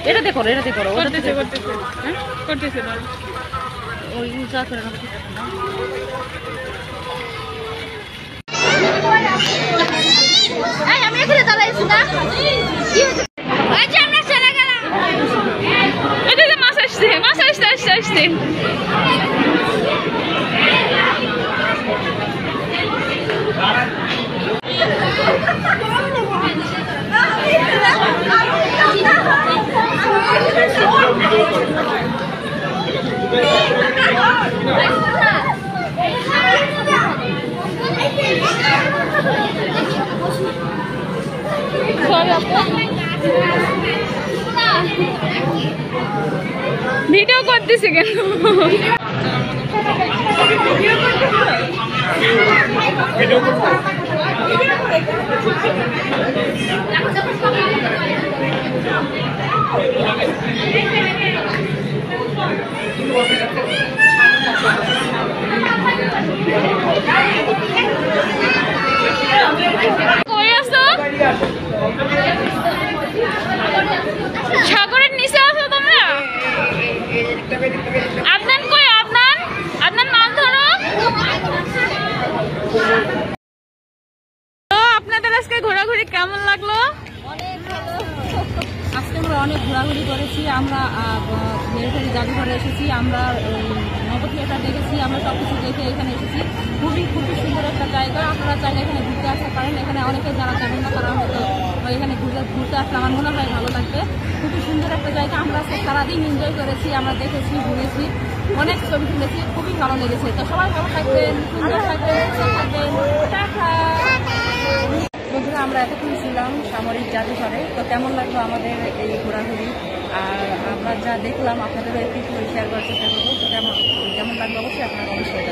এটাতে করো, এটাতে করো। করতেছে করতেছে করতেছে না ওই যা করে না। আমি এখানে দাঁড়াইছি না, আমরা চলে গেলাম। এদিকে মাছ আসছে, মাছ আসতে আসতে আসতে ভিডিও করতেছে কেন? কই আছো? সাগরের নিচে আছো তোমরা? আদনান কই? আদনান, আদনান মাছ ধরো। তো আপনাদের আজকে ঘোরাঘুরি কেমন লাগলো? আজকে আমরা অনেক ঘোরাঘুরি করেছি। আমরা মিলিটারি জাদুঘরে এসেছি, আমরা নব থিয়েটার দেখেছি, আমরা সব কিছু দেখে এখানে এসেছি। খুবই খুবই সুন্দর একটা জায়গা। আপনারা চাইলে এখানে ঘুরতে আসতে পারেন। এখানে অনেকে যারা জানেন না তারা হয়তো এখানে ঘুরতে আসলে আমার মনে হয় ভালো লাগবে। খুবই সুন্দর একটা জায়গা। আমরা সারাদিন এনজয় করেছি, আমরা দেখেছি, ঘুরেছি, অনেক ছবি তুলেছি, খুবই ভালো লেগেছে। তো সবাই ভালো থাকবেন, সুন্দর থাকবেন, টাটা। বন্ধুরা, আমরা এতক্ষণ ছিলাম সামরিক জাদুঘরে। তো কেমন লাগলো আমাদের এই ঘোরাঘুরি, আর আমরা যা দেখলাম আপনাদেরও একটু শেয়ার করার চেষ্টা করবো। তো কেমন লাগলো অবশ্যই আপনারা অবশ্যই